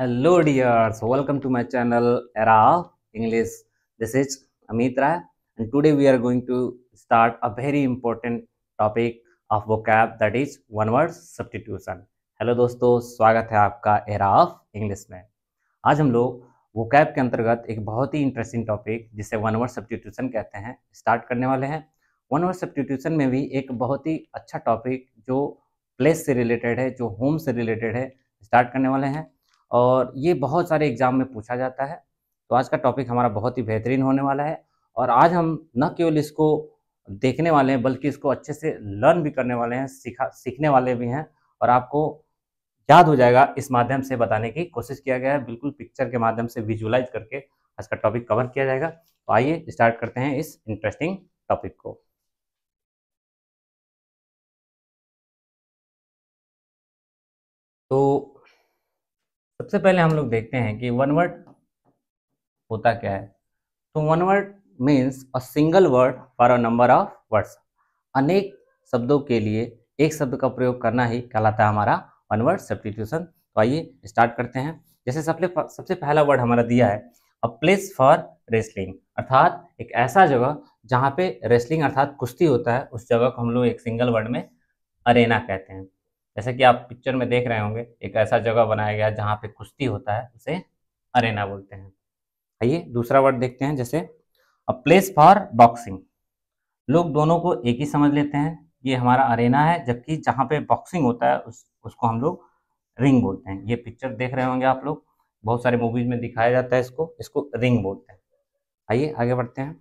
Hello dears, welcome to my channel Era of English. This is Amit Rai and today we are going to start a very important topic of vocab, that is one word substitution. Hello दोस्तों, स्वागत है आपका era of English में। आज हम लोग vocab के अंतर्गत एक बहुत ही इंटरेस्टिंग टॉपिक जिसे वन वर्ड सब्स्टिट्यूशन कहते हैं स्टार्ट करने वाले हैं। वन वर्ड सब्स्टिट्यूशन में भी एक बहुत ही अच्छा टॉपिक जो प्लेस से रिलेटेड है, जो होम से रिलेटेड है, स्टार्ट करने वाले हैं और ये बहुत सारे एग्जाम में पूछा जाता है। तो आज का टॉपिक हमारा बहुत ही बेहतरीन होने वाला है और आज हम न केवल इसको देखने वाले हैं बल्कि इसको अच्छे से लर्न भी करने वाले हैं, सीखने वाले भी हैं और आपको याद हो जाएगा। इस माध्यम से बताने की कोशिश किया गया है, बिल्कुल पिक्चर के माध्यम से विजुअलाइज करके आज का टॉपिक कवर किया जाएगा। तो आइए स्टार्ट करते हैं इस इंटरेस्टिंग टॉपिक को। तो सबसे पहले हम लोग देखते हैं कि वन वर्ड होता क्या है। तो one word means a single word for a number of words. अनेक शब्दों के लिए एक शब्द का प्रयोग करना ही कहलाता है हमारा वन वर्ड सब्स्टिट्यूशन। तो आइए स्टार्ट करते हैं। जैसे सबसे पहला वर्ड हमारा दिया है अ प्लेस फॉर रेसलिंग, अर्थात एक ऐसा जगह जहाँ पे रेसलिंग अर्थात कुश्ती होता है, उस जगह को हम लोग एक सिंगल वर्ड में अरेना कहते हैं। जैसे कि आप पिक्चर में देख रहे होंगे, एक ऐसा जगह बनाया गया जहाँ पे कुश्ती होता है, उसे अरेना बोलते हैं। आइए दूसरा वर्ड देखते हैं। जैसे अ प्लेस फॉर बॉक्सिंग, लोग दोनों को एक ही समझ लेते हैं, ये हमारा अरेना है, जबकि जहाँ पे बॉक्सिंग होता है उसको हम लोग रिंग बोलते हैं। ये पिक्चर देख रहे होंगे आप लोग, बहुत सारे मूवीज में दिखाया जाता है, इसको रिंग बोलते हैं। आइए आगे बढ़ते हैं।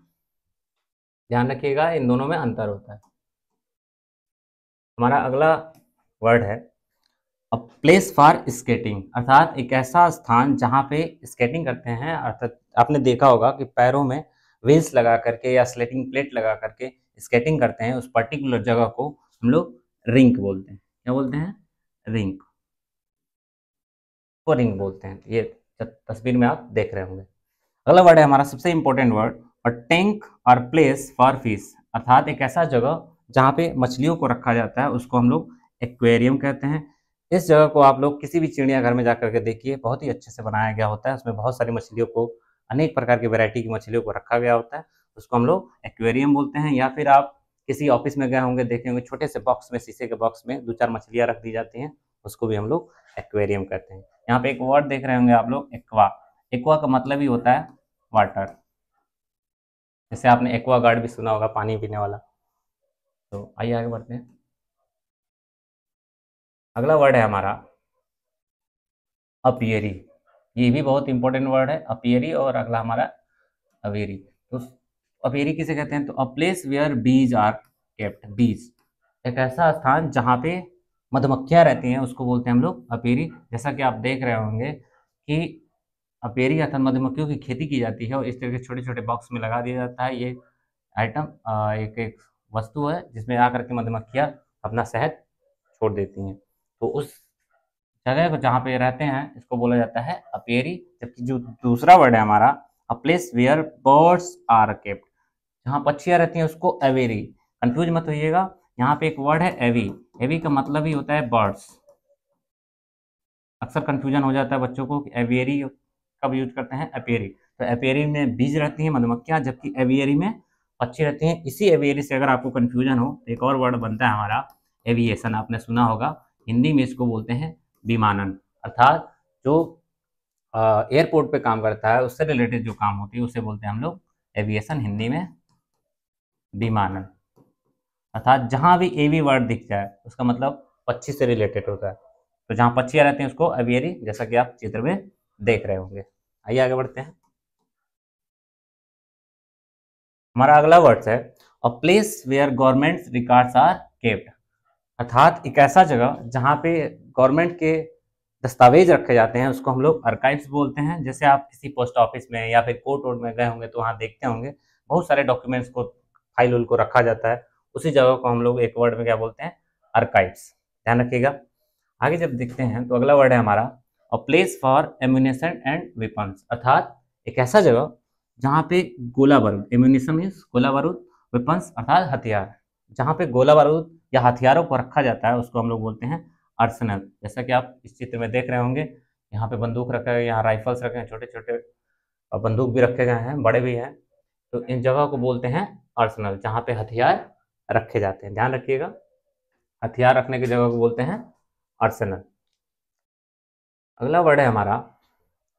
ध्यान रखिएगा इन दोनों में अंतर होता है। हमारा अगला वर्ड है अ प्लेस फॉर स्केटिंग, अर्थात एक ऐसा स्थान जहाँ पे स्केटिंग करते हैं। अर्थात आपने देखा होगा कि पैरों में व्हील्स लगा करके या स्लेटिंग प्लेट लगा करके स्केटिंग करते हैं, उस पर्टिकुलर जगह को हम लोग रिंक बोलते हैं। क्या बोलते हैं? रिंक को रिंग बोलते हैं। ये तस्वीर में आप देख रहे होंगे। अगला वर्ड है हमारा सबसे इंपॉर्टेंट वर्ड अ टैंक और प्लेस फॉर फिश, अर्थात एक ऐसा जगह जहाँ पे मछलियों को रखा जाता है, उसको हम लोग एक्वेरियम कहते हैं। इस जगह को आप लोग किसी भी चिड़ियाघर में जाकर के देखिए, बहुत ही अच्छे से बनाया गया होता है। उसमें बहुत सारी मछलियों को, अनेक प्रकार की वैरायटी की मछलियों को रखा गया होता है, उसको हम लोग एक्वेरियम बोलते हैं। या फिर आप किसी ऑफिस में गए होंगे, देखे होंगे छोटे से बॉक्स में, शीशे के बॉक्स में 2-4 मछलियाँ रख दी जाती हैं, उसको भी हम लोग एक्वेरियम कहते हैं। यहाँ पे एक वर्ड देख रहे होंगे आप लोग, एक्वा। एक्वा का मतलब ही होता है वाटर। जैसे आपने एक्वा गार्ड भी सुना होगा, पानी पीने वाला। तो आइए आगे बढ़ते हैं। अगला वर्ड है हमारा अपियरी। ये भी बहुत इंपॉर्टेंट वर्ड है, अपियरी। और अगला हमारा अवेरी। तो अपियरी किसे कहते हैं? तो अ place where bees are kept. बीज एक ऐसा स्थान जहाँ पे मधुमक्खियाँ रहती हैं, उसको बोलते हैं हम लोग अपियरी। जैसा कि आप देख रहे होंगे कि अपियरी अर्थात मधुमक्खियों की खेती की जाती है और इस तरह के छोटे छोटे बॉक्स में लगा दिया जाता है। ये आइटम एक एक वस्तु है जिसमें आकर के मधुमक्खियाँ अपना शहद छोड़ देती हैं। तो उस जगह को जहाँ पे रहते हैं इसको बोला जाता है अपियरी। जबकि जो दूसरा वर्ड है हमारा a place where birds are kept, जहाँ पक्षियाँ रहती हैं, उसको एवेरी। कंफ्यूज मत होइएगा, यहाँ पे एक वर्ड है एवी। एवी का मतलब ही होता है बर्ड्स। अक्सर कंफ्यूजन हो जाता है बच्चों को कि एवियरी कब यूज करते हैं, एपियरी। तो एपियरी में बीज रहती हैं मधुमक्खियाँ, जबकि एवियरी में पक्षी रहती हैं। इसी एवियरी से अगर आपको कंफ्यूजन हो तो एक और वर्ड बनता है हमारा एविएशन। आपने सुना होगा, हिंदी में इसको बोलते हैं विमानन। अर्थात जो एयरपोर्ट पे काम करता है, उससे रिलेटेड जो काम होती है उसे बोलते हैं हम लोग एविएशन, हिंदी में विमानन। अर्थात जहाँ भी एवी वर्ड दिख जाए उसका मतलब पक्षी से रिलेटेड होता है। तो जहाँ पक्षियाँ रहती हैं उसको एवियरी, जैसा कि आप चित्र में देख रहे होंगे। आइए आगे बढ़ते हैं। हमारा अगला वर्ड है a place where government records are kept, अर्थात एक ऐसा जगह जहाँ पे गवर्नमेंट के दस्तावेज रखे जाते हैं, उसको हम लोग आर्काइव्स बोलते हैं। जैसे आप किसी पोस्ट ऑफिस में या फिर कोर्ट वोर्ट में गए होंगे तो वहाँ देखते होंगे बहुत सारे डॉक्यूमेंट्स को, फाइल उल को रखा जाता है। उसी जगह को हम लोग एक वर्ड में क्या बोलते हैं? आर्काइव्स। ध्यान रखिएगा। आगे जब देखते हैं तो अगला वर्ड है हमारा a place for ammunition and weapons, अर्थात एक ऐसा जगह जहाँ पे गोला बारूद, एम्यूनेशन मीन्स गोला बारूद, वेपन्स अर्थात हथियार, जहाँ पे गोला बारूद या हथियारों को रखा जाता है उसको हम लोग बोलते हैं आर्सेनल। जैसा कि आप इस चित्र में देख रहे होंगे, यहाँ पे बंदूक रखे गए, यहाँ राइफल्स रखे हैं, छोटे छोटे बंदूक भी रखे गए हैं, बड़े भी हैं। तो इन जगह को बोलते हैं आर्सेनल, जहाँ पे हथियार रखे जाते हैं। ध्यान रखिएगा, हथियार रखने की जगह को बोलते हैं आर्सेनल। अगला वर्ड है हमारा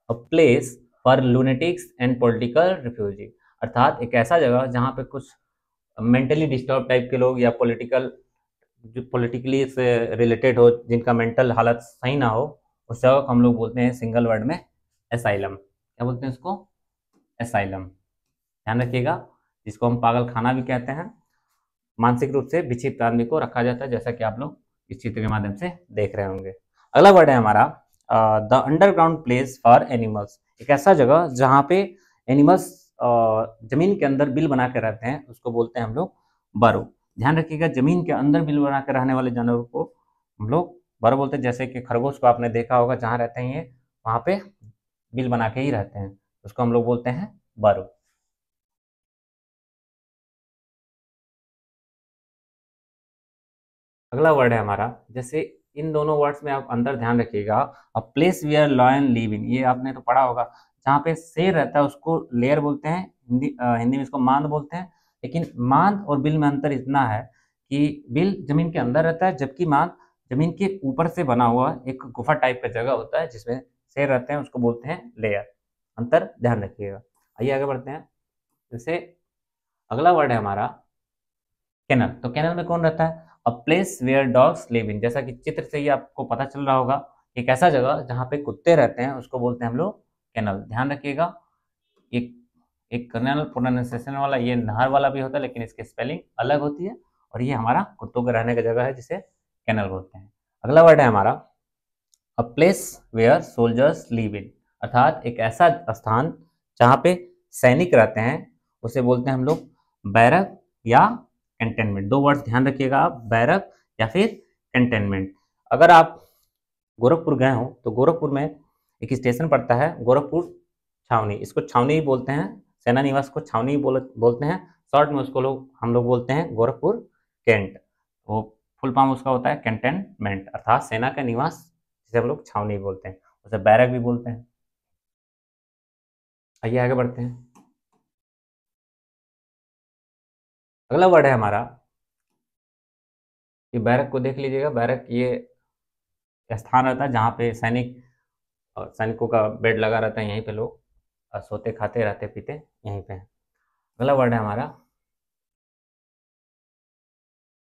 a place for lunatics and political refugee, अर्थात एक ऐसा जगह जहाँ पे कुछ मेंटली डिस्टर्ब टाइप के लोग या जो पॉलिटिकली से रिलेटेड हो, जिनका मेंटल हालत सही ना हो, उस जगह को हम लोग बोलते हैं सिंगल वर्ड में एसाइलम। क्या बोलते हैं इसको? एसाइलम। ध्यान रखिएगा, जिसको हम पागल खाना भी कहते हैं। मानसिक रूप से विक्षिप्त आदमी को रखा जाता है, जैसा कि आप लोग इस चित्र के माध्यम से देख रहे होंगे। अगला वर्ड है हमारा the underground place for animals, एक ऐसा जगह जहाँ पे एनिमल्स जमीन के अंदर बिल बना के रहते हैं, उसको बोलते हैं हम लोग बरो। ध्यान रखिएगा, जमीन के अंदर बिल बना के रहने वाले जानवरों को हम लोग बरो बोलते हैं। जैसे कि खरगोश को आपने देखा होगा, जहाँ रहते हैं ये वहाँ पे बिल बना के ही रहते हैं, उसको हम लोग बोलते हैं बरो। अगला वर्ड है हमारा, जैसे इन दोनों वर्ड्स में आप अंदर ध्यान रखिएगा, a place where lion live in, ये आपने तो पढ़ा होगा, जहाँ पे शेर रहता है उसको लेयर बोलते हैं, हिंदी में इसको मांद बोलते हैं। लेकिन मांद और बिल में अंतर इतना है कि बिल जमीन के अंदर रहता है, जबकि मांद जमीन के ऊपर से बना हुआ एक गुफा टाइप का जगह होता है जिसमें शेर रहते हैं, उसको बोलते हैं लेयर। अंतर ध्यान रखिएगा। आइए आगे बढ़ते हैं। जैसे अगला वर्ड है हमारा केनल। तो केनल में कौन रहता है? A place where dogs live in, जैसा कि चित्र से ही आपको पता चल रहा होगा, एक ऐसा जगह जहाँ पे कुत्ते रहते हैं, उसको बोलते हैं हम लोग केनल। ध्यान रखिएगा, एक एक कर्नल प्रोनाउंसिएशन वाला, ये नहर वाला भी होता है, लेकिन इसकी स्पेलिंग अलग होती है, और ये हमारा कुत्तों के रहने का जगह है जिसे केनल बोलते हैं। अगला वर्ड है हमारा a place where soldiers live in, अर्थात एक ऐसा स्थान जहाँ पे सैनिक रहते हैं, उसे बोलते हैं हम लोग बैरक या कैंटोनमेंट। दो वर्ड्स ध्यान रखिएगा आप, बैरक या फिर कैंटोनमेंट। अगर आप गोरखपुर गए हो तो गोरखपुर में एक स्टेशन पड़ता है गोरखपुर छावनी, इसको छावनी ही बोलते हैं, सेना निवास को छावनी ही बोलते हैं। शॉर्ट में उसको हम लोग बोलते हैं गोरखपुर कैंट। वो फुल फॉर्म उसका होता है कैंटोनमेंट, अर्थात सेना का निवास, जिसे हम लोग छावनी बोलते हैं, उसे बैरक भी बोलते हैं। आइए आगे बढ़ते हैं। अगला वर्ड है हमारा, ये बैरक को देख लीजिएगा। बैरक ये स्थान रहता है जहाँ पे सैनिकों का बेड लगा रहता है, यहीं पे लोग सोते खाते रहते पीते यहीं पे हैं। अगला वर्ड है हमारा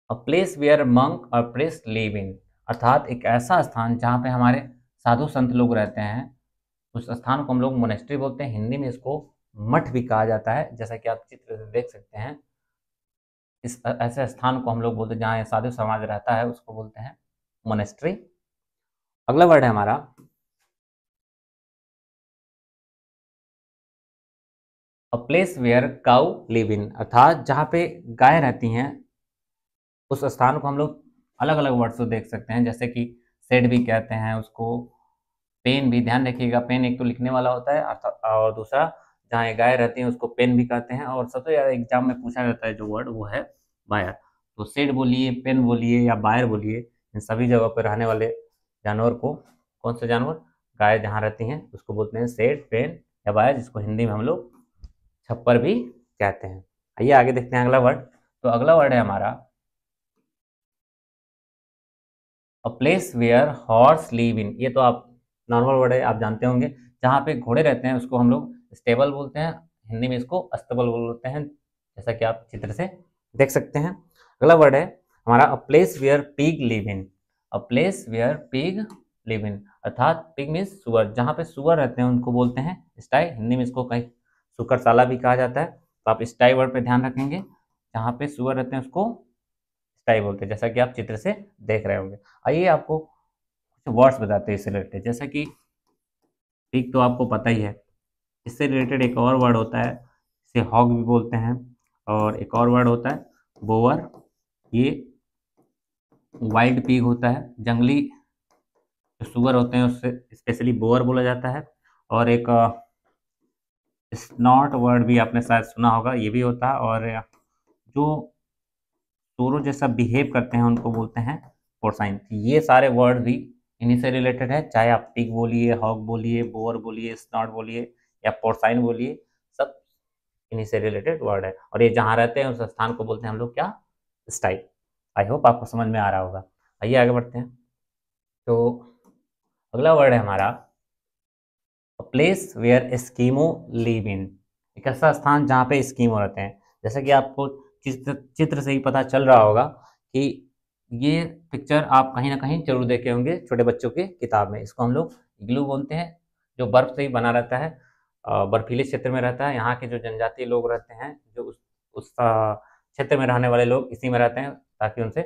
अ प्लेस वेयर मंक और प्रेस्ट लिव इन, अर्थात एक ऐसा स्थान जहाँ पे हमारे साधु संत लोग रहते हैं, उस स्थान को हम लोग मोनेस्ट्री बोलते हैं। हिंदी में इसको मठ भी कहा जाता है, जैसा कि आप चित्र से देख सकते हैं। इस ऐसे स्थान को हम लोग बोलते हैं जहाँ साधु समाज रहता है, उसको बोलते हैं मोनेस्ट्री। अगला वर्ड है हमारा a place where cow live in, अर्थात जहाँ पे गाय रहती हैं, उस स्थान को हम लोग अलग अलग वर्ड से देख सकते हैं, जैसे कि शेड भी कहते हैं उसको, पेन भी। ध्यान रखिएगा, पेन एक तो लिखने वाला होता है, और दूसरा जहाँ ये गाय रहती है उसको पेन भी कहते हैं। और सबसे ज़्यादा एग्जाम में पूछा जाता है जो वर्ड, वो है बायर। तो शेड बोलिए, पेन बोलिए या बायर बोलिए, इन सभी जगह पर रहने वाले जानवर को, कौन से जानवर? गाय जहाँ रहती हैं उसको बोलते हैं शेड, पेन या बायर, जिसको हिंदी में हम लोग छप्पर भी कहते हैं। आइए आगे देखते हैं अगला वर्ड। तो अगला वर्ड है हमारा a place where horse live in, ये तो आप नॉर्मल वर्ड है, आप जानते होंगे। जहाँ पे घोड़े रहते हैं उसको हम लोग स्टेबल बोलते हैं, हिंदी में इसको अस्तबल बोलते हैं, जैसा कि आप चित्र से देख सकते हैं। अगला वर्ड है हमारा a place where pig live in, a place where pig live in, अर्थात पिग मीन्स सुअर, जहाँ पे सुअर रहते हैं उनको बोलते हैं स्टाई। हिंदी में इसको कहीं सुकरशाला भी कहा जाता है। तो आप स्टाई वर्ड पे ध्यान रखेंगे, जहाँ पे सुअर रहते हैं उसको स्टाई बोलते हैं, जैसा कि आप चित्र से देख रहे होंगे। आइए आपको कुछ वर्ड्स बताते हैं इससे रिलेटेड, जैसा कि पिग तो आपको पता ही है, इससे रिलेटेड एक और वर्ड होता है, इसे हॉग भी बोलते हैं। और एक और वर्ड होता है बोअर, ये वाइल्ड पिग होता है, जंगली जो सुअर होते हैं उससे स्पेशली बोअर बोला जाता है। और एक स्नॉट वर्ड भी आपने शायद सुना होगा, ये भी होता है। और जो तोरो जैसा बिहेव करते हैं उनको बोलते हैं पोर्साइन। ये सारे वर्ड भी इन्हीं से रिलेटेड है, चाहे आप पिग बोलिए, हॉग बोलिए, बोअर बोलिए, स्नॉट बोलिए या पोर्साइन बोलिए, सब इन्हीं से रिलेटेड वर्ड है। और ये जहाँ रहते हैं उस स्थान को बोलते हैं हम लोग क्या, स्टाई। आई होप आपको समझ में आ रहा होगा। आइए आगे बढ़ते हैं। तो अगला वर्ड है हमारा place where Eskimo live in. एक ऐसा स्थान जहाँ पे एस्कीमो रहते हैं। जैसा कि आपको चित्र से ही पता चल रहा होगा कि ये पिक्चर आप कहीं ना कहीं जरूर देखे होंगे छोटे बच्चों के किताब में। इसको हम लोग इग्लू बोलते हैं, जो बर्फ से ही बना रहता है, बर्फीले क्षेत्र में रहता है। यहाँ के जो जनजातीय लोग रहते हैं, जो उस क्षेत्र में रहने वाले लोग इसी में रहते हैं, ताकि उनसे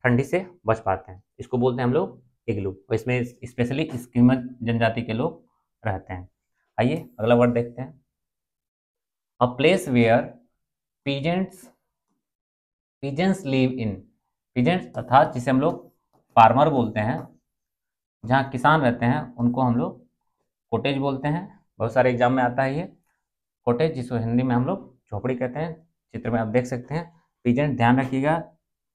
ठंडी से बच पाते हैं। इसको बोलते हैं हम लोग इग्लू, और इसमें स्पेशली स्कीमो जनजाति के लोग रहते हैं। आइए अगला वर्ड देखते हैं। A place where peasants peasants live in. Peasants अर्थात जिसे हम लोग फार्मर बोलते हैं, जहाँ किसान रहते हैं, उनको हम लोग कोटेज बोलते हैं। बहुत सारे एग्जाम में आता है ये कोटेज, जिसको हिंदी में हम लोग झोपड़ी कहते हैं। चित्र में आप देख सकते हैं पीजेंट, ध्यान रखिएगा,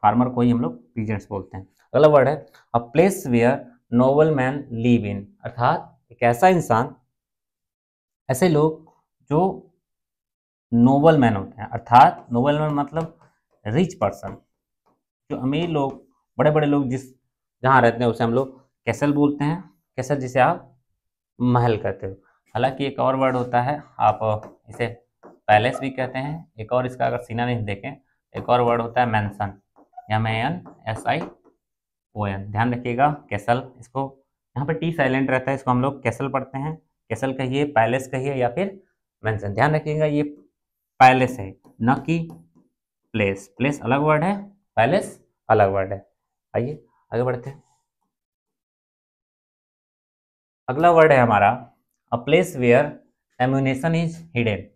फार्मर को ही हम लोग पीजेंट्स बोलते हैं। अगला वर्ड है a place where noble man live in. अर्थात एक ऐसा इंसान, ऐसे लोग जो नोबल मैन होते हैं। अर्थात नोबल मैन मतलब रिच पर्सन, जो अमीर लोग, बड़े बड़े लोग जिस जहाँ रहते हैं उसे हम लोग कैसल बोलते हैं। कैसल जिसे आप महल कहते हो। हालांकि एक और वर्ड होता है, आप इसे पैलेस भी कहते हैं। एक और इसका अगर सिनोनिम देखें, एक और वर्ड होता है मैंसन, MANSION। ध्यान रखिएगा कैसल, इसको यहाँ पे टी साइलेंट रहता है, इसको हम लोग कैसल पढ़ते हैं। कैसल कहिए, पैलेस कहिए या फिर मैंसन। ध्यान रखिएगा ये पैलेस है, न कि प्लेस। प्लेस अलग वर्ड है, पैलेस अलग वर्ड है। आइए आगे बढ़ते हैं। अगला वर्ड है हमारा a place where ammunition is hidden.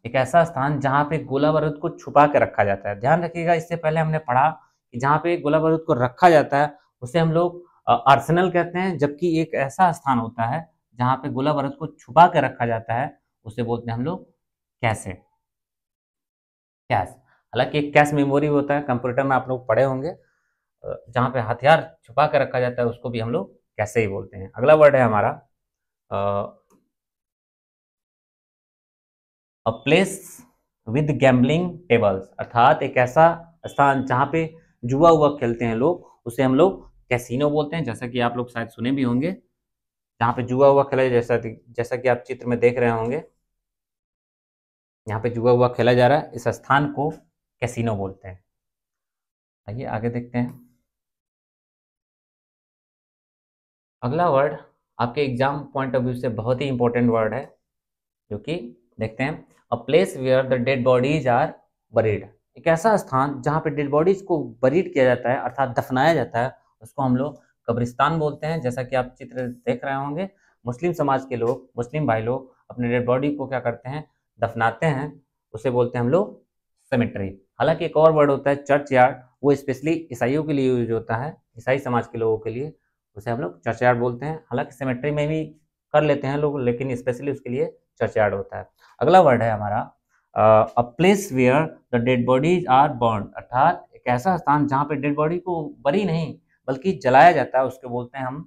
एक ऐसा स्थान जहाँ पे गोला बारूद को छुपा के रखा जाता है। ध्यान रखिएगा, इससे पहले हमने पढ़ा कि जहाँ पे गोला बारूद को रखा जाता है उसे हम लोग आर्सेनल कहते हैं, जबकि एक ऐसा स्थान होता है जहाँ पे गोला बारूद को छुपा के रखा जाता है उसे बोलते हैं हम लोग कैसे, कैश। हालांकि एक कैश मेमोरी होता है, कंप्यूटर में आप लोग पढ़े होंगे, जहाँ पे हथियार छुपा के रखा जाता है उसको भी हम लोग कैसे ही बोलते हैं। अगला वर्ड है हमारा a place with gambling tables. अर्थात एक ऐसा स्थान जहाँ पे जुआ हुआ खेलते हैं लोग, उसे हम लोग कैसीनो बोलते हैं। जैसा कि आप लोग शायद सुने भी होंगे, जहाँ पे जुआ हुआ खेला, जैसा कि आप चित्र में देख रहे होंगे, यहाँ पे जुआ हुआ खेला जा रहा है, इस स्थान को कैसीनो बोलते हैं। आइए आगे देखते हैं। अगला वर्ड आपके एग्जाम पॉइंट ऑफ व्यू से बहुत ही इंपॉर्टेंट वर्ड है, जो कि देखते हैं a place where the dead bodies are buried. एक ऐसा स्थान जहाँ पे डेड बॉडीज को बरीड किया जाता है, अर्थात दफनाया जाता है, उसको हम लोग कब्रिस्तान बोलते हैं। जैसा कि आप चित्र देख रहे होंगे, मुस्लिम समाज के लोग, मुस्लिम भाई लोग अपने डेड बॉडी को क्या करते हैं, दफनाते हैं, उसे बोलते हैं हम लोग सेमेट्री। हालांकि एक और वर्ड होता है चर्च यार्ड, वो स्पेशली ईसाइयों के लिए यूज होता है, ईसाई समाज के लोगों के लिए, उसे हम लोग चर्च यार्ड बोलते हैं। हालांकि सेमेट्री में भी कर लेते हैं लोग, लेकिन स्पेशली उसके लिए चर्च यार्ड होता है। अगला वर्ड है हमारा a place where the dead bodies are burn. अर्थात एक ऐसा स्थान जहाँ पे डेड बॉडी को बरी नहीं बल्कि जलाया जाता है, उसके बोलते हैं हम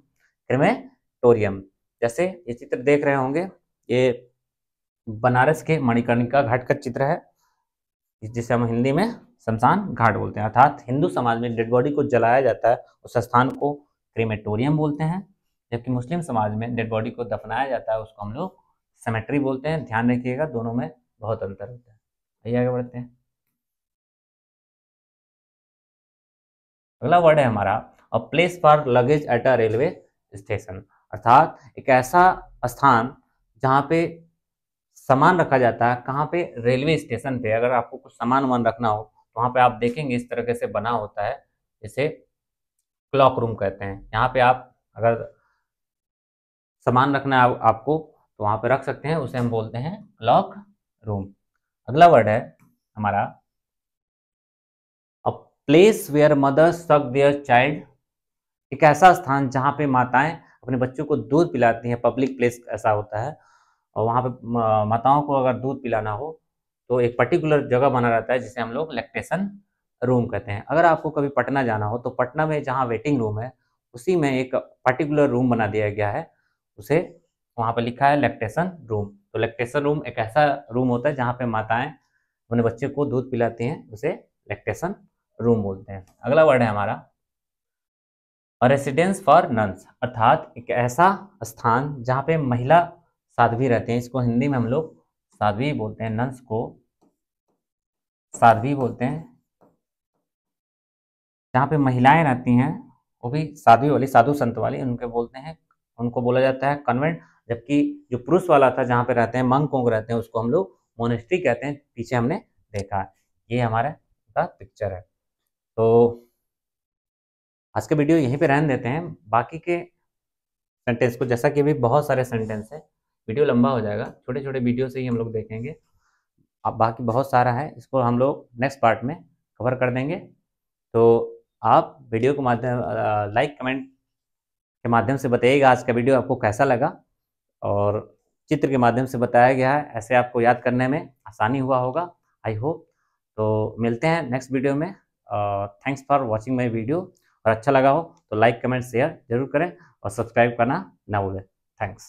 क्रेमेटोरियम। जैसे ये चित्र देख रहे होंगे, ये बनारस के मणिकर्णिका घाट का चित्र है, जिसे हम हिंदी में शमशान घाट बोलते हैं। अर्थात हिंदू समाज में डेड बॉडी को जलाया जाता है, उस स्थान को क्रेमेटोरियम बोलते हैं। जबकि मुस्लिम समाज में डेड बॉडी को दफनाया जाता है, उसको हम लोग सेमेट्री बोलते हैं। ध्यान रखिएगा, दोनों में बहुत अंतर होता है। आइए आगे बढ़ते हैं। अगला वर्ड है हमारा a place for luggage at a railway station. अर्थात एक ऐसा स्थान जहाँ पे सामान रखा जाता है। कहाँ पे, रेलवे स्टेशन पे। अगर आपको कुछ सामान वामान रखना हो तो वहाँ पे आप देखेंगे इस तरीके से बना होता है, जिसे क्लॉक रूम कहते हैं। यहाँ पे आप अगर सामान रखना है आपको तो वहाँ पे रख सकते हैं, उसे हम बोलते हैं क्लॉक रूम। अगला वर्ड है हमारा अ प्लेस वेयर मदर्स सक देयर चाइल्ड। एक ऐसा स्थान जहाँ पे माताएं अपने बच्चों को दूध पिलाती हैं, पब्लिक प्लेस ऐसा होता है, और वहाँ पे माताओं को अगर दूध पिलाना हो तो एक पर्टिकुलर जगह बना रहता है, जिसे हम लोग लैक्टेशन रूम कहते हैं। अगर आपको कभी पटना जाना हो तो पटना में जहाँ वेटिंग रूम है उसी में एक पर्टिकुलर रूम बना दिया गया है, उसे वहाँ पर लिखा है लैक्टेशन रूम। तो लैक्टेशन रूम एक ऐसा रूम होता है जहाँ पे माताएं अपने बच्चे को दूध पिलाती हैं, उसे लैक्टेशन रूम बोलते हैं। अगला वर्ड है हमारा रेसिडेंस फॉर नन्स, अर्थात एक ऐसा स्थान जहाँ पे महिला साध्वी रहते हैं। इसको हिंदी में हम लोग साध्वी बोलते हैं, नन्स को साध्वी बोलते हैं। जहाँ पे महिलाएं रहती हैं वो भी साध्वी वाली, साधु संत वाली, उनके बोलते हैं, उनको बोला जाता है कन्वेंट। जबकि जो पुरुष वाला था जहाँ पे रहते हैं मंक वोंक रहते हैं, उसको हम लोग मोनेस्ट्री कहते हैं। पीछे हमने देखा है, ये हमारा का पिक्चर है। तो आज का वीडियो यहीं पे रहने देते हैं। बाकी के सेंटेंस को, जैसा कि अभी बहुत सारे सेंटेंस है, वीडियो लंबा हो जाएगा, छोटे छोटे वीडियो से ही हम लोग देखेंगे। अब बाकी बहुत सारा है, इसको हम लोग नेक्स्ट पार्ट में कवर कर देंगे। तो आप वीडियो को माध्यम लाइक कमेंट के माध्यम से बताइएगा आज का वीडियो आपको कैसा लगा, और चित्र के माध्यम से बताया गया है, ऐसे आपको याद करने में आसानी हुआ होगा, आई होप। तो मिलते हैं नेक्स्ट वीडियो में। Thanks for watching my video. और अच्छा लगा हो तो लाइक कमेंट शेयर जरूर करें और सब्सक्राइब करना ना भूलें। थैंक्स।